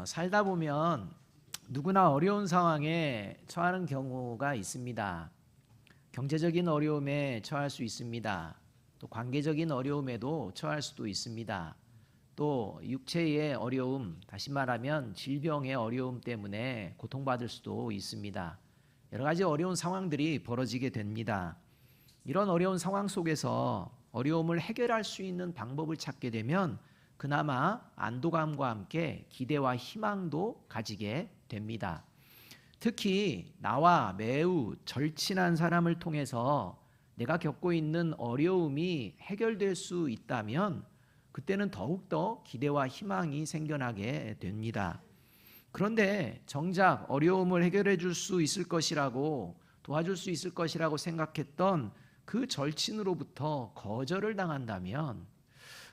살다 보면 누구나 어려운 상황에 처하는 경우가 있습니다. 경제적인 어려움에 처할 수 있습니다. 또 관계적인 어려움에도 처할 수도 있습니다. 또 육체의 어려움, 다시 말하면 질병의 어려움 때문에 고통받을 수도 있습니다. 여러 가지 어려운 상황들이 벌어지게 됩니다. 이런 어려운 상황 속에서 어려움을 해결할 수 있는 방법을 찾게 되면 그나마 안도감과 함께 기대와 희망도 가지게 됩니다. 특히 나와 매우 절친한 사람을 통해서 내가 겪고 있는 어려움이 해결될 수 있다면 그때는 더욱더 기대와 희망이 생겨나게 됩니다. 그런데 정작 어려움을 해결해 줄 수 있을 것이라고, 도와줄 수 있을 것이라고 생각했던 그 절친으로부터 거절을 당한다면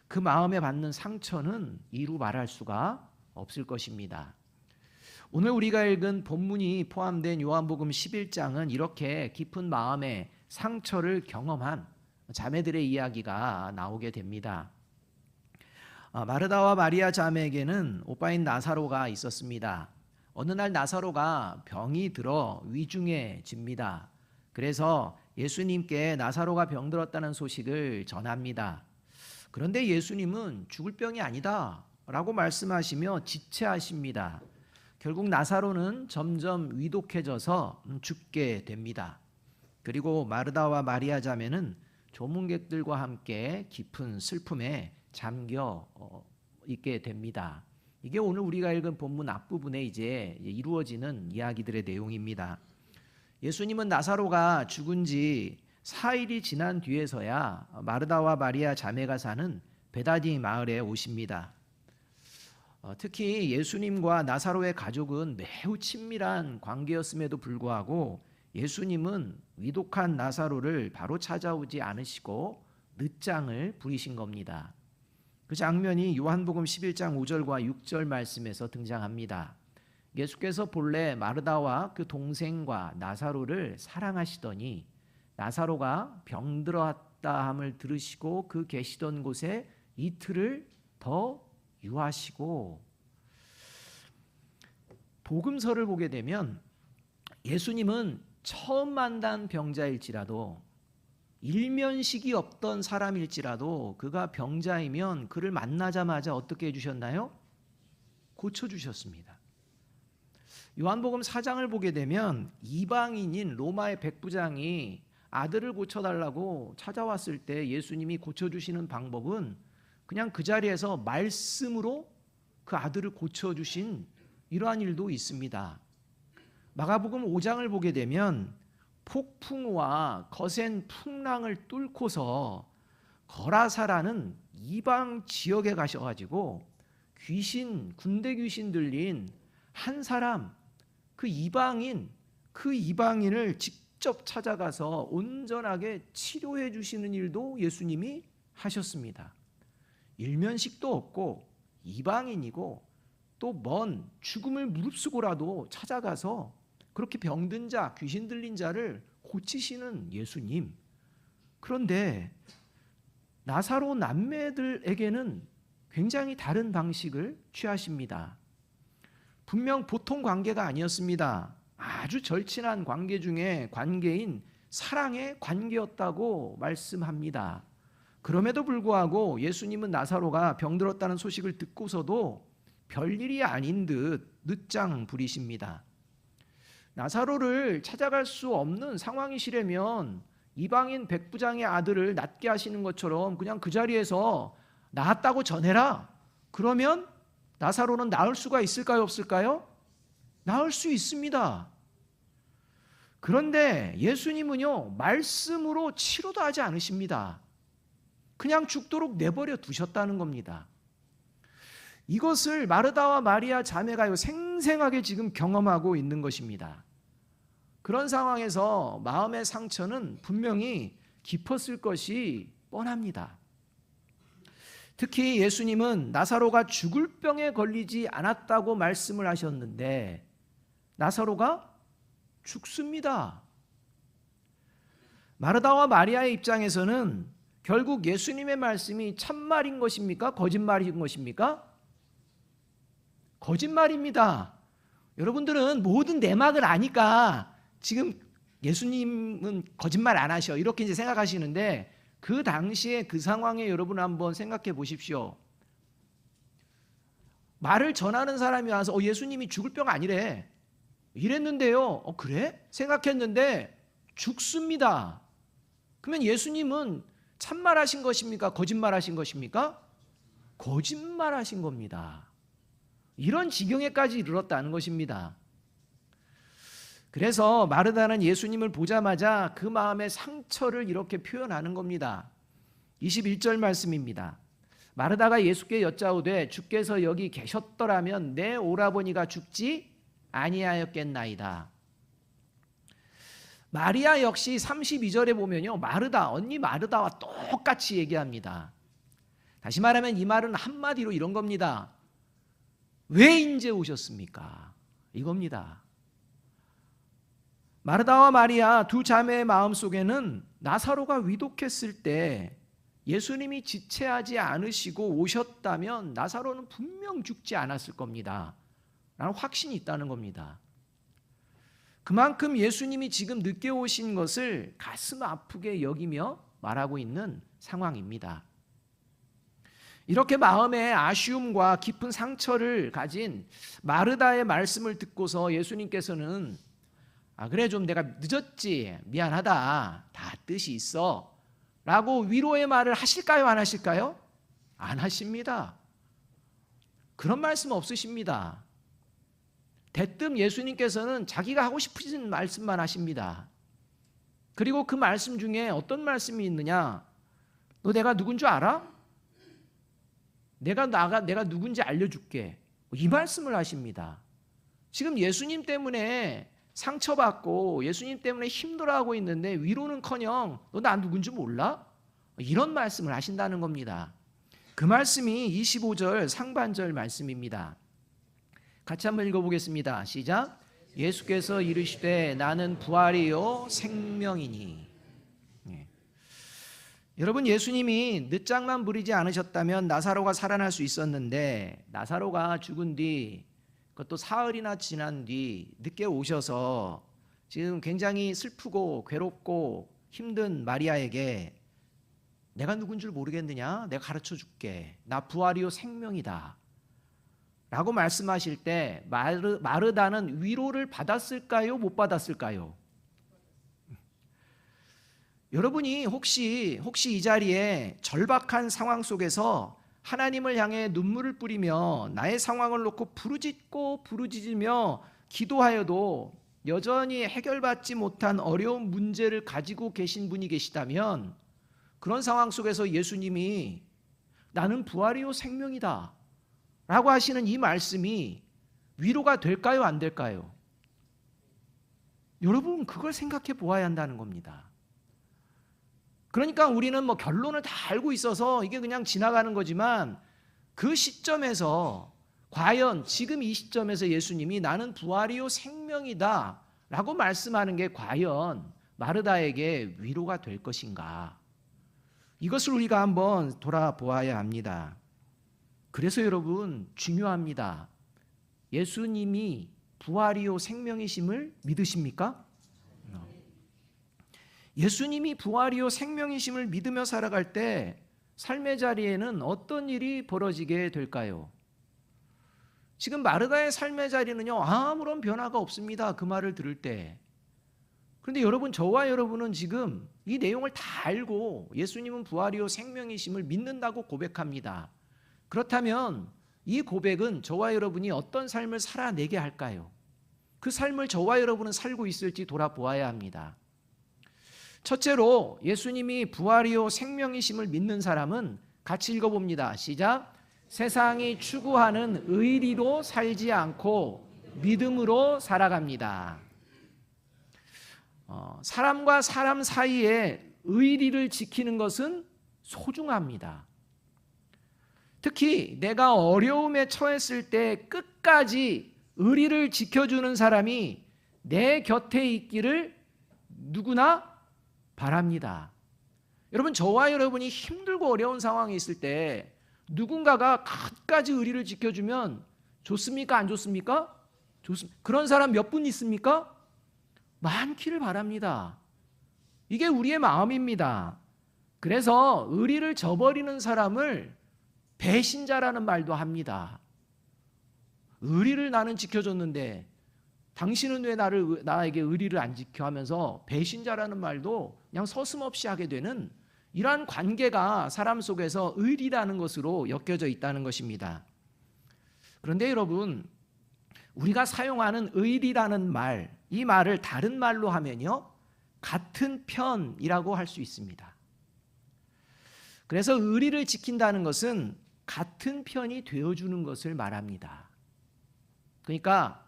그 마음에 받는 상처는 이루 말할 수가 없을 것입니다. 오늘 우리가 읽은 본문이 포함된 요한복음 11장은 이렇게 깊은 마음의 상처를 경험한 자매들의 이야기가 나오게 됩니다. 마르다와 마리아 자매에게는 오빠인 나사로가 있었습니다. 어느 날 나사로가 병이 들어 위중해집니다. 그래서 예수님께 나사로가 병들었다는 소식을 전합니다. 그런데 예수님은 죽을 병이 아니다 라고 말씀하시며 지체하십니다. 결국 나사로는 점점 위독해져서 죽게 됩니다. 그리고 마르다와 마리아 자매는 조문객들과 함께 깊은 슬픔에 잠겨 있게 됩니다. 이게 오늘 우리가 읽은 본문 앞부분에 이제 이루어지는 이야기들의 내용입니다. 예수님은 나사로가 죽은 지 4일이 지난 뒤에서야 마르다와 마리아 자매가 사는 베다니 마을에 오십니다. 특히 예수님과 나사로의 가족은 매우 친밀한 관계였음에도 불구하고 예수님은 위독한 나사로를 바로 찾아오지 않으시고 늦장을 부리신 겁니다. 그 장면이 요한복음 11장 5절과 6절 말씀에서 등장합니다. 예수께서 본래 마르다와 그 동생과 나사로를 사랑하시더니 나사로가 병들었다 함을 들으시고 그 계시던 곳에 이틀을 더 유하시고, 복음서를 보게 되면 예수님은 처음 만난 병자일지라도 일면식이 없던 사람일지라도 그가 병자이면 그를 만나자마자 어떻게 해주셨나요? 고쳐주셨습니다. 요한복음 4장을 보게 되면 이방인인 로마의 백부장이 아들을 고쳐달라고 찾아왔을 때 예수님이 고쳐주시는 방법은 그냥 그 자리에서 말씀으로 그 아들을 고쳐주신 이러한 일도 있습니다. 마가복음 5장을 보게 되면 폭풍우와 거센 풍랑을 뚫고서 거라사라는 이방 지역에 가셔가지고 군대 귀신 들린 한 사람, 그 이방인을 직접 찾아가서 온전하게 치료해 주시는 일도 예수님이 하셨습니다. 일면식도 없고 이방인이고 또 먼 죽음을 무릅쓰고라도 찾아가서 그렇게 병든 자, 귀신 들린 자를 고치시는 예수님. 그런데 나사로 남매들에게는 굉장히 다른 방식을 취하십니다. 분명 보통 관계가 아니었습니다. 아주 절친한 관계 중에 관계인 사랑의 관계였다고 말씀합니다. 그럼에도 불구하고 예수님은 나사로가 병들었다는 소식을 듣고서도 별일이 아닌 듯 늦장 부리십니다. 나사로를 찾아갈 수 없는 상황이시라면 이방인 백부장의 아들을 낫게 하시는 것처럼 그냥 그 자리에서 나았다고 전해라. 그러면 나사로는 나을 수가 있을까요, 없을까요? 나을 수 있습니다. 그런데 예수님은요, 말씀으로 치료도 하지 않으십니다. 그냥 죽도록 내버려 두셨다는 겁니다. 이것을 마르다와 마리아 자매가 생생하게 지금 경험하고 있는 것입니다. 그런 상황에서 마음의 상처는 분명히 깊었을 것이 뻔합니다. 특히 예수님은 나사로가 죽을 병에 걸리지 않았다고 말씀을 하셨는데 나사로가 죽습니다. 마르다와 마리아의 입장에서는 결국 예수님의 말씀이 참말인 것입니까? 거짓말인 것입니까? 거짓말입니다. 여러분들은 모든 내막을 아니까 지금 예수님은 거짓말 안 하셔 이렇게 이제 생각하시는데, 그 당시에 그 상황에 여러분 한번 생각해 보십시오. 말을 전하는 사람이 와서 예수님이 죽을 병 아니래 이랬는데요, 그래? 생각했는데 죽습니다. 그러면 예수님은 참말하신 것입니까? 거짓말하신 것입니까? 거짓말하신 겁니다. 이런 지경에까지 이르렀다는 것입니다. 그래서 마르다는 예수님을 보자마자 그 마음의 상처를 이렇게 표현하는 겁니다. 21절 말씀입니다. 마르다가 예수께 여짜오되 주께서 여기 계셨더라면 내 오라버니가 죽지 아니하였겠나이다. 마리아 역시 32절에 보면요, 마르다, 언니 마르다와 똑같이 얘기합니다. 다시 말하면 이 말은 한마디로 이런 겁니다. 왜 인제 오셨습니까? 이겁니다. 마르다와 마리아 두 자매의 마음속에는 나사로가 위독했을 때 예수님이 지체하지 않으시고 오셨다면 나사로는 분명 죽지 않았을 겁니다 라는 확신이 있다는 겁니다. 그만큼 예수님이 지금 늦게 오신 것을 가슴 아프게 여기며 말하고 있는 상황입니다. 이렇게 마음에 아쉬움과 깊은 상처를 가진 마르다의 말씀을 듣고서 예수님께서는 그래 좀 내가 늦었지 미안하다 다 뜻이 있어 라고 위로의 말을 하실까요? 안 하실까요? 안 하십니다. 그런 말씀 없으십니다. 대뜸 예수님께서는 자기가 하고 싶으신 말씀만 하십니다. 그리고 그 말씀 중에 어떤 말씀이 있느냐, 너 내가 누군 줄 알아? 내가 누군지 알려줄게, 이 말씀을 하십니다. 지금 예수님 때문에 상처받고 예수님 때문에 힘들어하고 있는데 위로는커녕 너 나 누군지 몰라? 이런 말씀을 하신다는 겁니다. 그 말씀이 25절 상반절 말씀입니다. 같이 한번 읽어보겠습니다. 시작. 예수께서 이르시되 나는 부활이요 생명이니. 여러분, 예수님이 늦장만 부리지 않으셨다면 나사로가 살아날 수 있었는데, 나사로가 죽은 뒤 그것도 사흘이나 지난 뒤 늦게 오셔서 지금 굉장히 슬프고 괴롭고 힘든 마리아에게 내가 누군 줄 모르겠느냐? 내가 가르쳐 줄게. 나 부활이요 생명이다 라고 말씀하실 때 마르다는 위로를 받았을까요? 못 받았을까요? 여러분이 혹시 이 자리에 절박한 상황 속에서 하나님을 향해 눈물을 뿌리며 나의 상황을 놓고 부르짖으며 기도하여도 여전히 해결받지 못한 어려운 문제를 가지고 계신 분이 계시다면, 그런 상황 속에서 예수님이 나는 부활이요 생명이다 라고 하시는 이 말씀이 위로가 될까요? 안 될까요? 여러분, 그걸 생각해 보아야 한다는 겁니다. 그러니까 우리는 결론을 다 알고 있어서 이게 그냥 지나가는 거지만, 그 시점에서 과연 지금 이 시점에서 예수님이 나는 부활이요 생명이다 라고 말씀하는 게 과연 마르다에게 위로가 될 것인가, 이것을 우리가 한번 돌아보아야 합니다. 그래서 여러분, 중요합니다. 예수님이 부활이요 생명이심을 믿으십니까? 예수님이 부활이요 생명이심을 믿으며 살아갈 때 삶의 자리에는 어떤 일이 벌어지게 될까요? 지금 마르다의 삶의 자리는요, 아무런 변화가 없습니다. 그 말을 들을 때. 그런데 여러분, 저와 여러분은 지금 이 내용을 다 알고 예수님은 부활이요 생명이심을 믿는다고 고백합니다. 그렇다면 이 고백은 저와 여러분이 어떤 삶을 살아내게 할까요? 그 삶을 저와 여러분은 살고 있을지 돌아보아야 합니다. 첫째로, 예수님이 부활이요 생명이심을 믿는 사람은 같이 읽어봅니다. 시작. 세상이 추구하는 의리로 살지 않고 믿음으로 살아갑니다. 사람과 사람 사이에 의리를 지키는 것은 소중합니다. 특히 내가 어려움에 처했을 때 끝까지 의리를 지켜주는 사람이 내 곁에 있기를 누구나 바랍니다. 여러분, 저와 여러분이 힘들고 어려운 상황에 있을 때 누군가가 끝까지 의리를 지켜주면 좋습니까? 안 좋습니까? 좋습니다. 그런 사람 몇 분 있습니까? 많기를 바랍니다. 이게 우리의 마음입니다. 그래서 의리를 저버리는 사람을 배신자라는 말도 합니다. 의리를 나는 지켜줬는데 당신은 왜 나에게 의리를 안 지켜 하면서 배신자라는 말도 그냥 서슴없이 하게 되는 이러한 관계가 사람 속에서 의리라는 것으로 엮여져 있다는 것입니다. 그런데 여러분, 우리가 사용하는 의리라는 말, 이 말을 다른 말로 하면요, 같은 편이라고 할 수 있습니다. 그래서 의리를 지킨다는 것은 같은 편이 되어주는 것을 말합니다. 그러니까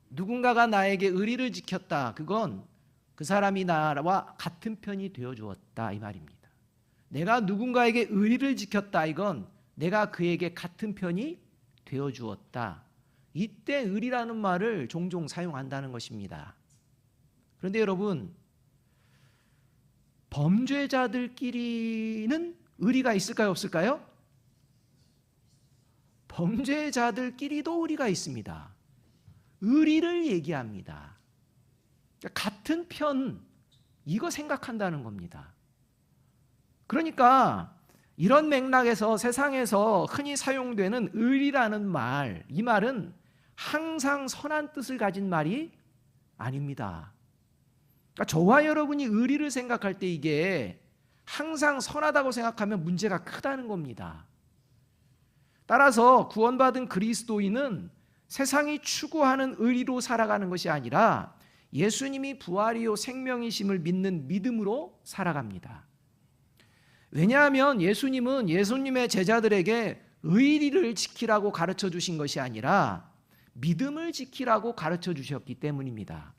누군가가 나에게 의리를 지켰다, 그건 그 사람이 나와 같은 편이 되어주었다, 이 말입니다. 내가 누군가에게 의리를 지켰다, 이건 내가 그에게 같은 편이 되어주었다. 이때 의리라는 말을 종종 사용한다는 것입니다. 그런데 여러분, 범죄자들끼리는 의리가 있을까요, 없을까요? 범죄자들끼리도 의리가 있습니다. 의리를 얘기합니다. 같은 편, 이거 생각한다는 겁니다. 그러니까 이런 맥락에서 세상에서 흔히 사용되는 의리라는 말, 이 말은 항상 선한 뜻을 가진 말이 아닙니다. 그러니까 저와 여러분이 의리를 생각할 때 이게 항상 선하다고 생각하면 문제가 크다는 겁니다. 따라서 구원받은 그리스도인은 세상이 추구하는 의리로 살아가는 것이 아니라 예수님이 부활이요 생명이심을 믿는 믿음으로 살아갑니다. 왜냐하면 예수님의 제자들에게 의리를 지키라고 가르쳐 주신 것이 아니라 믿음을 지키라고 가르쳐 주셨기 때문입니다.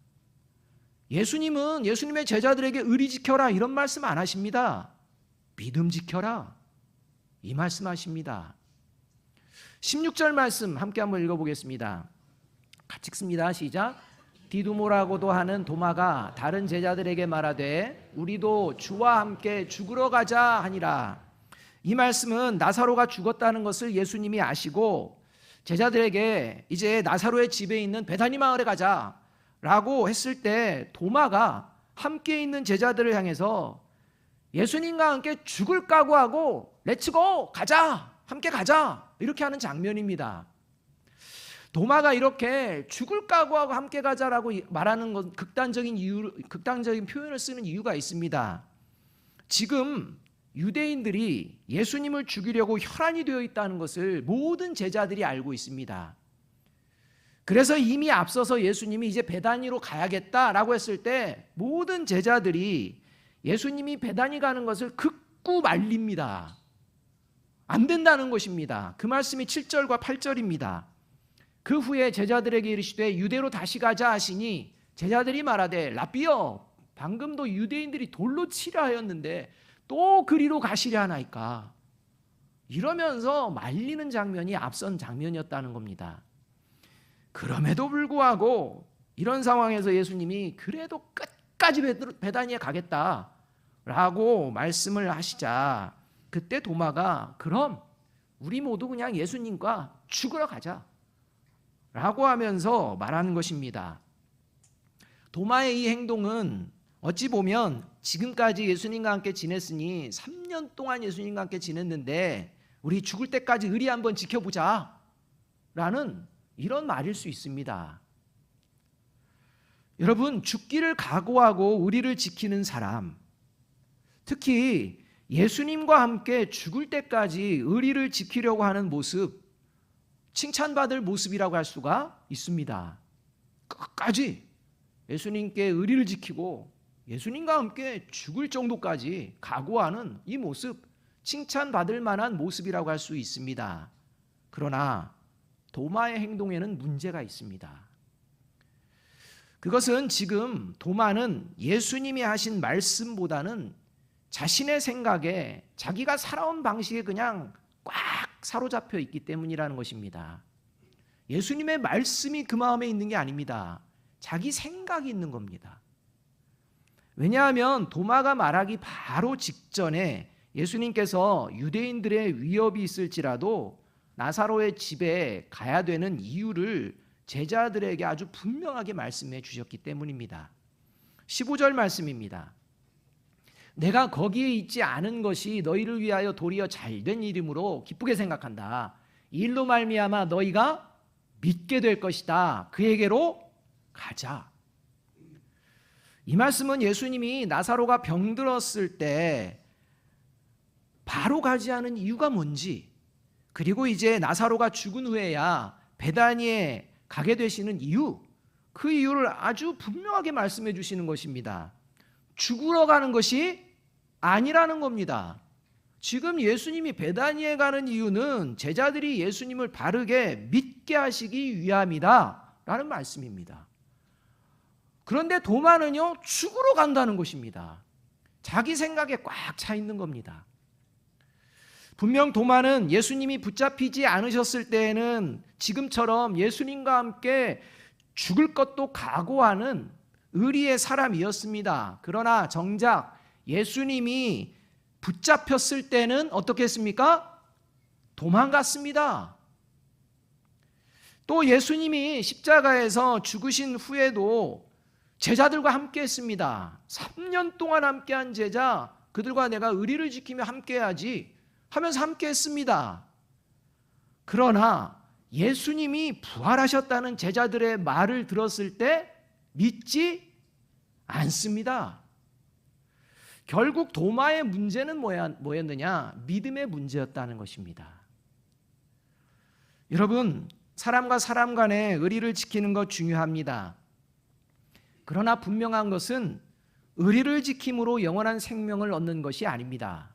예수님은 예수님의 제자들에게 의리 지켜라 이런 말씀 안 하십니다. 믿음 지켜라 이 말씀하십니다. 16절 말씀 함께 한번 읽어보겠습니다. 같이 읽습니다. 시작. 디두모라고도 하는 도마가 다른 제자들에게 말하되 우리도 주와 함께 죽으러 가자 하니라. 이 말씀은 나사로가 죽었다는 것을 예수님이 아시고 제자들에게 이제 나사로의 집에 있는 베다니 마을에 가자 라고 했을 때 도마가 함께 있는 제자들을 향해서 예수님과 함께 죽을 각오하고 렛츠고 가자 함께 가자 이렇게 하는 장면입니다. 도마가 이렇게 죽을 각오하고 함께 가자라고 말하는 건 극단적인 표현을 쓰는 이유가 있습니다. 지금 유대인들이 예수님을 죽이려고 혈안이 되어 있다는 것을 모든 제자들이 알고 있습니다. 그래서 이미 앞서서 예수님이 이제 베다니로 가야겠다라고 했을 때 모든 제자들이 예수님이 베다니 가는 것을 극구 말립니다. 안 된다는 것입니다. 그 말씀이 7절과 8절입니다. 그 후에 제자들에게 이르시되 유대로 다시 가자 하시니 제자들이 말하되 라삐여 방금도 유대인들이 돌로 치려 하였는데 또 그리로 가시려 하나이까 이러면서 말리는 장면이 앞선 장면이었다는 겁니다. 그럼에도 불구하고 이런 상황에서 예수님이 그래도 끝까지 베다니에 가겠다라고 말씀을 하시자 그때 도마가 그럼 우리 모두 그냥 예수님과 죽으러 가자 라고 하면서 말하는 것입니다. 도마의 이 행동은 어찌 보면 지금까지 예수님과 함께 지냈으니 3년 동안 예수님과 함께 지냈는데 우리 죽을 때까지 의리 한번 지켜보자 라는 이런 말일 수 있습니다. 여러분, 죽기를 각오하고 의리를 지키는 사람, 특히 예수님과 함께 죽을 때까지 의리를 지키려고 하는 모습, 칭찬받을 모습이라고 할 수가 있습니다. 끝까지 예수님께 의리를 지키고 예수님과 함께 죽을 정도까지 각오하는 이 모습, 칭찬받을 만한 모습이라고 할 수 있습니다. 그러나 도마의 행동에는 문제가 있습니다. 그것은 지금 도마는 예수님이 하신 말씀보다는 자신의 생각에 자기가 살아온 방식에 그냥 꽉 사로잡혀 있기 때문이라는 것입니다. 예수님의 말씀이 그 마음에 있는 게 아닙니다. 자기 생각이 있는 겁니다. 왜냐하면 도마가 말하기 바로 직전에 예수님께서 유대인들의 위협이 있을지라도 나사로의 집에 가야 되는 이유를 제자들에게 아주 분명하게 말씀해 주셨기 때문입니다. 15절 말씀입니다. 내가 거기에 있지 않은 것이 너희를 위하여 도리어 잘된 일이므로 기쁘게 생각한다. 이 일로 말미암아 너희가 믿게 될 것이다. 그에게로 가자. 이 말씀은 예수님이 나사로가 병들었을 때 바로 가지 않은 이유가 뭔지, 그리고 이제 나사로가 죽은 후에야 베다니에 가게 되시는 이유, 그 이유를 아주 분명하게 말씀해 주시는 것입니다. 죽으러 가는 것이 아니라는 겁니다. 지금 예수님이 베다니에 가는 이유는 제자들이 예수님을 바르게 믿게 하시기 위함이다 라는 말씀입니다. 그런데 도마는요, 죽으러 간다는 것입니다. 자기 생각에 꽉 차 있는 겁니다. 분명 도마는 예수님이 붙잡히지 않으셨을 때에는 지금처럼 예수님과 함께 죽을 것도 각오하는 의리의 사람이었습니다. 그러나 정작 예수님이 붙잡혔을 때는 어떻게 했습니까? 도망갔습니다. 또 예수님이 십자가에서 죽으신 후에도 제자들과 함께 했습니다. 3년 동안 함께한 제자, 그들과 내가 의리를 지키며 함께해야지 하면서 함께 했습니다. 그러나 예수님이 부활하셨다는 제자들의 말을 들었을 때 믿지 않습니다. 결국 도마의 문제는 뭐였느냐? 믿음의 문제였다는 것입니다. 여러분, 사람과 사람 간의 의리를 지키는 것 중요합니다. 그러나 분명한 것은 의리를 지킴으로 영원한 생명을 얻는 것이 아닙니다.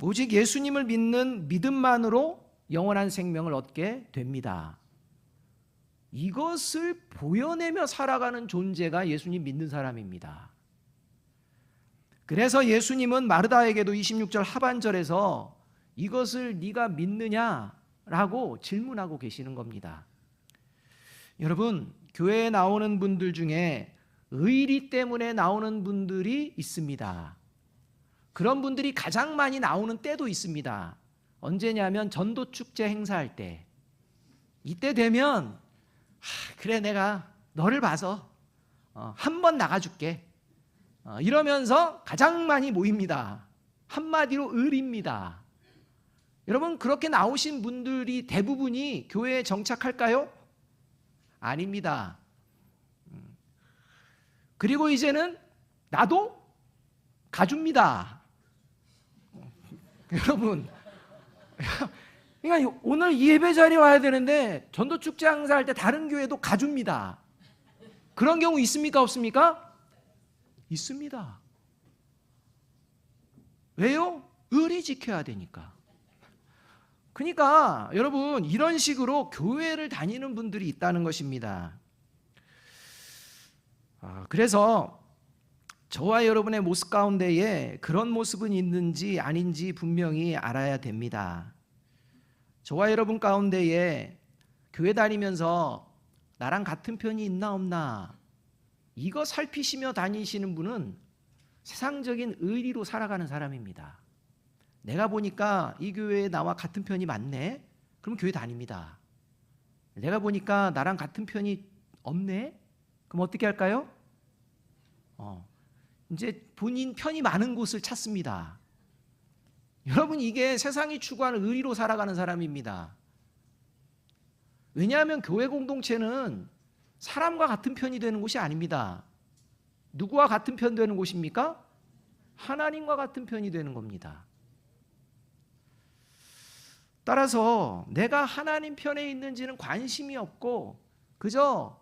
오직 예수님을 믿는 믿음만으로 영원한 생명을 얻게 됩니다. 이것을 보여내며 살아가는 존재가 예수님 믿는 사람입니다. 그래서 예수님은 마르다에게도 26절 하반절에서 이것을 네가 믿느냐라고 질문하고 계시는 겁니다. 여러분, 교회에 나오는 분들 중에 의리 때문에 나오는 분들이 있습니다. 그런 분들이 가장 많이 나오는 때도 있습니다. 언제냐면 전도축제 행사할 때, 이때 되면 그래 내가 너를 봐서 한번 나가줄게 이러면서 가장 많이 모입니다. 한마디로 의리입니다. 여러분, 그렇게 나오신 분들이 대부분이 교회에 정착할까요? 아닙니다. 그리고 이제는 나도 가줍니다. 여러분, 그러니까 오늘 이 예배 자리에 와야 되는데 전도축제 행사할 때 다른 교회도 가줍니다. 그런 경우 있습니까? 없습니까? 있습니다. 왜요? 의리 지켜야 되니까. 그러니까 여러분, 이런 식으로 교회를 다니는 분들이 있다는 것입니다. 그래서 저와 여러분의 모습 가운데에 그런 모습은 있는지 아닌지 분명히 알아야 됩니다. 저와 여러분 가운데에 교회 다니면서 나랑 같은 편이 있나 없나 이거 살피시며 다니시는 분은 세상적인 의리로 살아가는 사람입니다. 내가 보니까 이 교회에 나와 같은 편이 많네? 그럼 교회 다닙니다. 내가 보니까 나랑 같은 편이 없네? 그럼 어떻게 할까요? 이제 본인 편이 많은 곳을 찾습니다. 여러분, 이게 세상이 추구하는 의리로 살아가는 사람입니다. 왜냐하면 교회 공동체는 사람과 같은 편이 되는 곳이 아닙니다. 누구와 같은 편 되는 곳입니까? 하나님과 같은 편이 되는 겁니다. 따라서 내가 하나님 편에 있는지는 관심이 없고 그저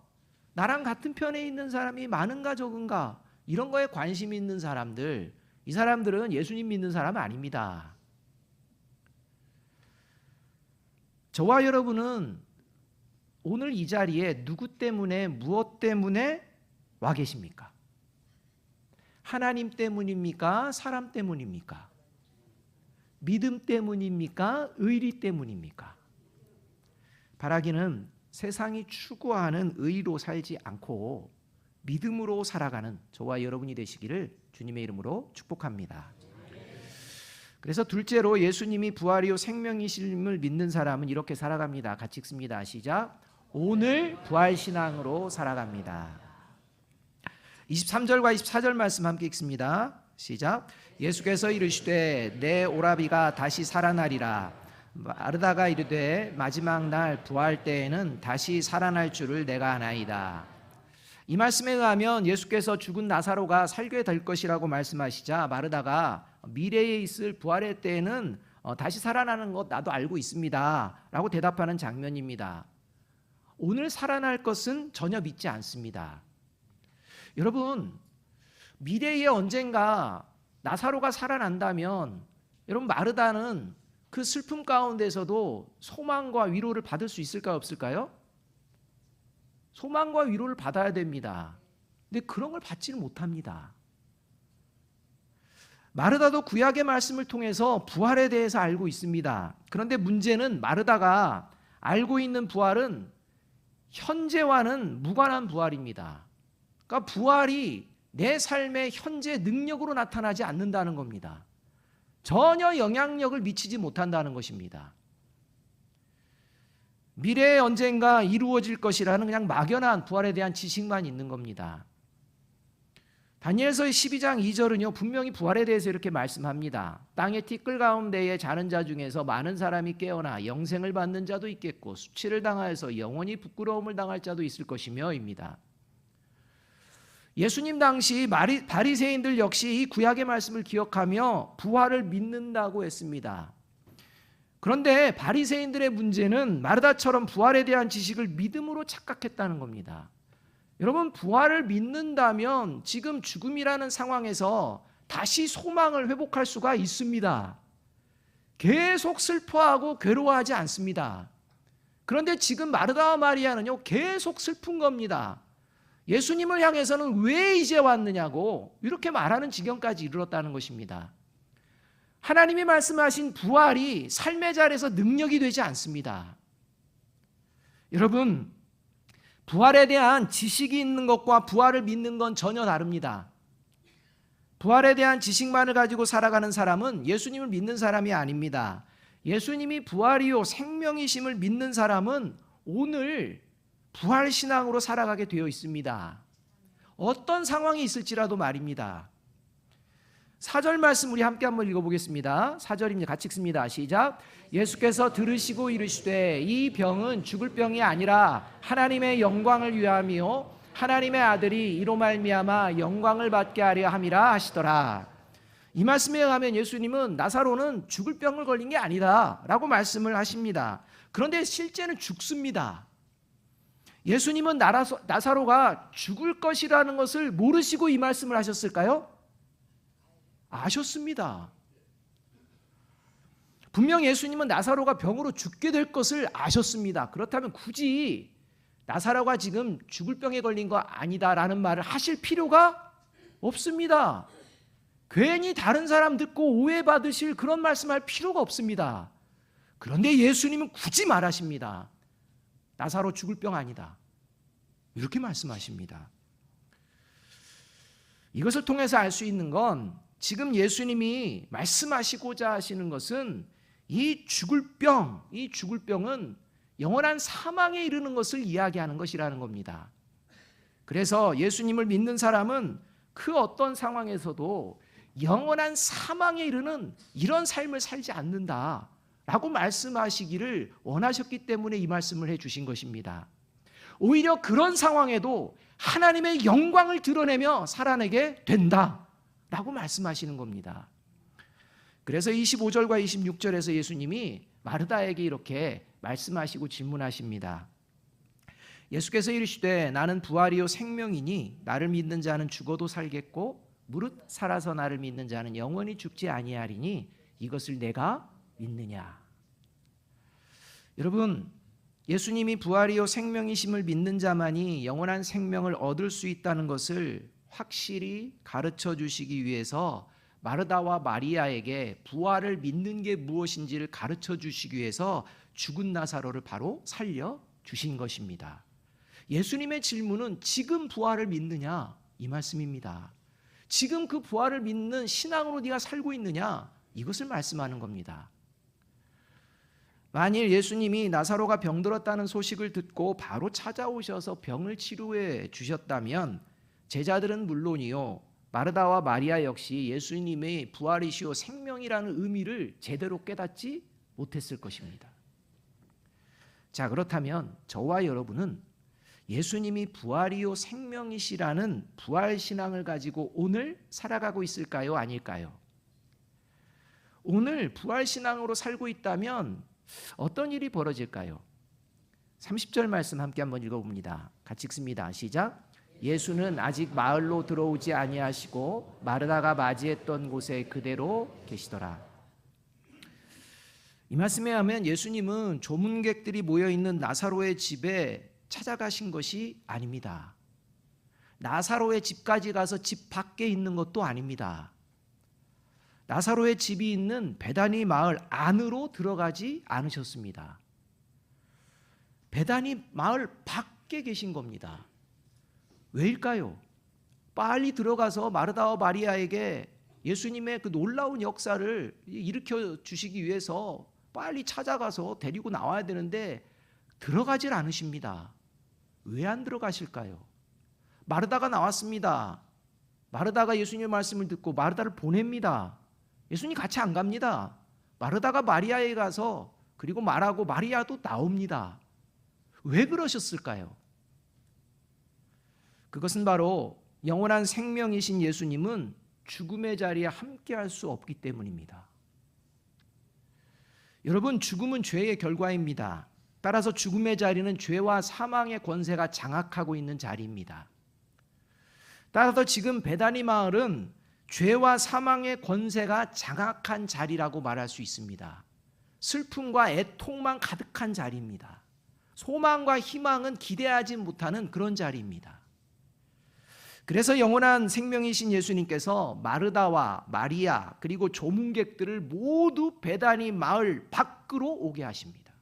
나랑 같은 편에 있는 사람이 많은가 적은가 이런 거에 관심이 있는 사람들, 이 사람들은 예수님 믿는 사람은 아닙니다. 저와 여러분은 오늘 이 자리에 누구 때문에, 무엇 때문에 와 계십니까? 하나님 때문입니까? 사람 때문입니까? 믿음 때문입니까? 의리 때문입니까? 바라기는 세상이 추구하는 의로 살지 않고 믿음으로 살아가는 저와 여러분이 되시기를 주님의 이름으로 축복합니다. 그래서 둘째로 예수님이 부활이요 생명이심을 믿는 사람은 이렇게 살아갑니다. 같이 읽습니다. 시작. 오늘 부활신앙으로 살아갑니다. 23절과 24절 말씀 함께 읽습니다. 시작. 예수께서 이르시되 내 오라비가 다시 살아나리라. 마르다가 이르되 마지막 날 부활 때에는 다시 살아날 줄을 내가 아나이다. 이 말씀에 의하면 예수께서 죽은 나사로가 살게 될 것이라고 말씀하시자 마르다가 미래에 있을 부활의 때에는 다시 살아나는 것 나도 알고 있습니다 라고 대답하는 장면입니다. 오늘 살아날 것은 전혀 믿지 않습니다. 여러분, 미래에 언젠가 나사로가 살아난다면 여러분 마르다는 그 슬픔 가운데서도 소망과 위로를 받을 수 있을까요, 없을까요? 소망과 위로를 받아야 됩니다. 근데 그런 걸 받지는 못합니다. 마르다도 구약의 말씀을 통해서 부활에 대해서 알고 있습니다. 그런데 문제는 마르다가 알고 있는 부활은 현재와는 무관한 부활입니다. 그러니까 부활이 내 삶의 현재 능력으로 나타나지 않는다는 겁니다. 전혀 영향력을 미치지 못한다는 것입니다. 미래에 언젠가 이루어질 것이라는 그냥 막연한 부활에 대한 지식만 있는 겁니다. 다니엘서의 12장 2절은요 분명히 부활에 대해서 이렇게 말씀합니다. 땅의 티끌 가운데에 자는 자 중에서 많은 사람이 깨어나 영생을 받는 자도 있겠고 수치를 당하여서 영원히 부끄러움을 당할 자도 있을 것이며 입니다. 예수님 당시 바리새인들 역시 이 구약의 말씀을 기억하며 부활을 믿는다고 했습니다. 그런데 바리새인들의 문제는 마르다처럼 부활에 대한 지식을 믿음으로 착각했다는 겁니다. 여러분, 부활을 믿는다면 지금 죽음이라는 상황에서 다시 소망을 회복할 수가 있습니다. 계속 슬퍼하고 괴로워하지 않습니다. 그런데 지금 마르다와 마리아는요 계속 슬픈 겁니다. 예수님을 향해서는 왜 이제 왔느냐고 이렇게 말하는 지경까지 이르렀다는 것입니다. 하나님이 말씀하신 부활이 삶의 자리에서 능력이 되지 않습니다. 여러분, 부활에 대한 지식이 있는 것과 부활을 믿는 건 전혀 다릅니다. 부활에 대한 지식만을 가지고 살아가는 사람은 예수님을 믿는 사람이 아닙니다. 예수님이 부활이요 생명이심을 믿는 사람은 오늘 부활신앙으로 살아가게 되어 있습니다. 어떤 상황이 있을지라도 말입니다. 4절 말씀 우리 함께 한번 읽어보겠습니다. 4절입니다. 같이 읽습니다. 시작. 예수께서 들으시고 이르시되 이 병은 죽을 병이 아니라 하나님의 영광을 위함이요 하나님의 아들이 이로 말미암아 영광을 받게 하려 함이라 하시더라. 이 말씀에 의하면 예수님은 나사로는 죽을 병을 걸린 게 아니다 라고 말씀을 하십니다. 그런데 실제는 죽습니다. 예수님은 나사로가 죽을 것이라는 것을 모르시고 이 말씀을 하셨을까요? 아셨습니다. 분명 예수님은 나사로가 병으로 죽게 될 것을 아셨습니다. 그렇다면 굳이 나사로가 지금 죽을 병에 걸린 거 아니다라는 말을 하실 필요가 없습니다. 괜히 다른 사람 듣고 오해받으실 그런 말씀할 필요가 없습니다. 그런데 예수님은 굳이 말하십니다. 나사로 죽을 병 아니다. 이렇게 말씀하십니다. 이것을 통해서 알 수 있는 건 지금 예수님이 말씀하시고자 하시는 것은 이 죽을 병은 영원한 사망에 이르는 것을 이야기하는 것이라는 겁니다. 그래서 예수님을 믿는 사람은 그 어떤 상황에서도 영원한 사망에 이르는 이런 삶을 살지 않는다 라고 말씀하시기를 원하셨기 때문에 이 말씀을 해주신 것입니다. 오히려 그런 상황에도 하나님의 영광을 드러내며 살아내게 된다 라고 말씀하시는 겁니다. 그래서 25절과 26절에서 예수님이 마르다에게 이렇게 말씀하시고 질문하십니다. 예수께서 이르시되 나는 부활이요 생명이니 나를 믿는 자는 죽어도 살겠고 무릇 살아서 나를 믿는 자는 영원히 죽지 아니하리니 이것을 내가 믿느냐. 여러분, 예수님이 부활이요 생명이심을 믿는 자만이 영원한 생명을 얻을 수 있다는 것을 확실히 가르쳐 주시기 위해서 마르다와 마리아에게 부활을 믿는 게 무엇인지를 가르쳐 주시기 위해서 죽은 나사로를 바로 살려 주신 것입니다. 예수님의 질문은 지금 부활을 믿느냐 이 말씀입니다. 지금 그 부활을 믿는 신앙으로 네가 살고 있느냐 이것을 말씀하는 겁니다. 만일 예수님이 나사로가 병들었다는 소식을 듣고 바로 찾아오셔서 병을 치료해 주셨다면 제자들은 물론이요, 마르다와 마리아 역시 예수님의 부활이시오 생명이라는 의미를 제대로 깨닫지 못했을 것입니다. 자, 그렇다면 저와 여러분은 예수님이 부활이요 생명이시라는 부활신앙을 가지고 오늘 살아가고 있을까요? 아닐까요? 오늘 부활신앙으로 살고 있다면 어떤 일이 벌어질까요? 30절 말씀 함께 한번 읽어봅니다. 같이 읽습니다. 시작. 예수는 아직 마을로 들어오지 아니하시고 마르다가 맞이했던 곳에 그대로 계시더라. 이 말씀에 하면 예수님은 조문객들이 모여있는 나사로의 집에 찾아가신 것이 아닙니다. 나사로의 집까지 가서 집 밖에 있는 것도 아닙니다. 나사로의 집이 있는 베다니 마을 안으로 들어가지 않으셨습니다. 베다니 마을 밖에 계신 겁니다. 왜일까요? 빨리 들어가서 마르다와 마리아에게 예수님의 그 놀라운 역사를 일으켜 주시기 위해서 빨리 찾아가서 데리고 나와야 되는데 들어가질 않으십니다. 왜 안 들어가실까요? 마르다가 나왔습니다. 마르다가 예수님의 말씀을 듣고 마르다를 보냅니다. 예수님 같이 안 갑니다. 마르다가 마리아에 가서 그리고 말하고 마리아도 나옵니다. 왜 그러셨을까요? 그것은 바로 영원한 생명이신 예수님은 죽음의 자리에 함께할 수 없기 때문입니다. 여러분, 죽음은 죄의 결과입니다. 따라서 죽음의 자리는 죄와 사망의 권세가 장악하고 있는 자리입니다. 따라서 지금 베다니 마을은 죄와 사망의 권세가 장악한 자리라고 말할 수 있습니다. 슬픔과 애통만 가득한 자리입니다. 소망과 희망은 기대하지 못하는 그런 자리입니다. 그래서 영원한 생명이신 예수님께서 마르다와 마리아 그리고 조문객들을 모두 베다니 마을 밖으로 오게 하십니다.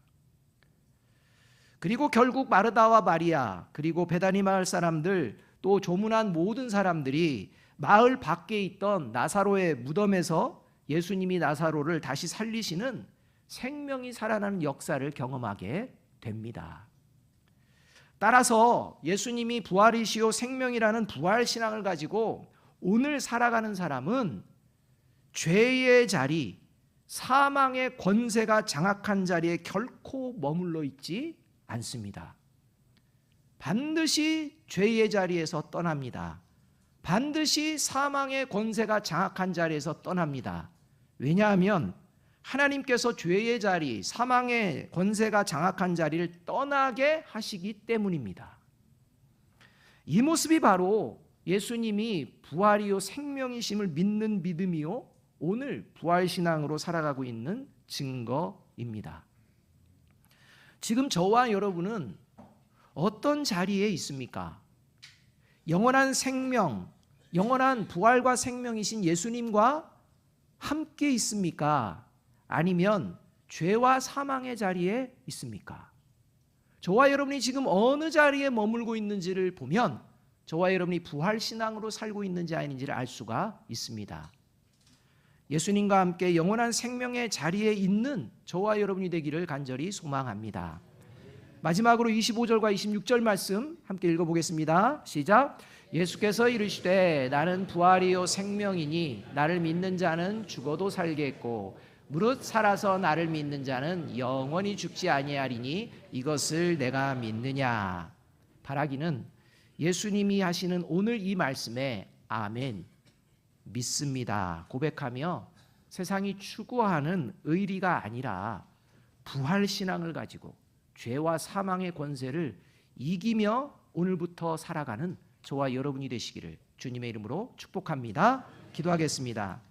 그리고 결국 마르다와 마리아 그리고 베다니 마을 사람들 또 조문한 모든 사람들이 마을 밖에 있던 나사로의 무덤에서 예수님이 나사로를 다시 살리시는 생명이 살아나는 역사를 경험하게 됩니다. 따라서 예수님이 부활이시오 생명이라는 부활신앙을 가지고 오늘 살아가는 사람은 죄의 자리, 사망의 권세가 장악한 자리에 결코 머물러 있지 않습니다. 반드시 죄의 자리에서 떠납니다. 반드시 사망의 권세가 장악한 자리에서 떠납니다. 왜냐하면 하나님께서 죄의 자리, 사망의 권세가 장악한 자리를 떠나게 하시기 때문입니다. 이 모습이 바로 예수님이 부활이요 생명이심을 믿는 믿음이요 오늘 부활신앙으로 살아가고 있는 증거입니다. 지금 저와 여러분은 어떤 자리에 있습니까? 영원한 생명, 영원한 부활과 생명이신 예수님과 함께 있습니까? 아니면 죄와 사망의 자리에 있습니까? 저와 여러분이 지금 어느 자리에 머물고 있는지를 보면 저와 여러분이 부활신앙으로 살고 있는지 아닌지를 알 수가 있습니다. 예수님과 함께 영원한 생명의 자리에 있는 저와 여러분이 되기를 간절히 소망합니다. 마지막으로 25절과 26절 말씀 함께 읽어보겠습니다. 시작. 예수께서 이르시되 나는 부활이요 생명이니 나를 믿는 자는 죽어도 살겠고 무릇 살아서 나를 믿는 자는 영원히 죽지 아니하리니 이것을 내가 믿느냐. 바라기는 예수님이 하시는 오늘 이 말씀에 아멘, 믿습니다 고백하며 세상이 추구하는 의리가 아니라 부활신앙을 가지고 죄와 사망의 권세를 이기며 오늘부터 살아가는 저와 여러분이 되시기를 주님의 이름으로 축복합니다. 기도하겠습니다.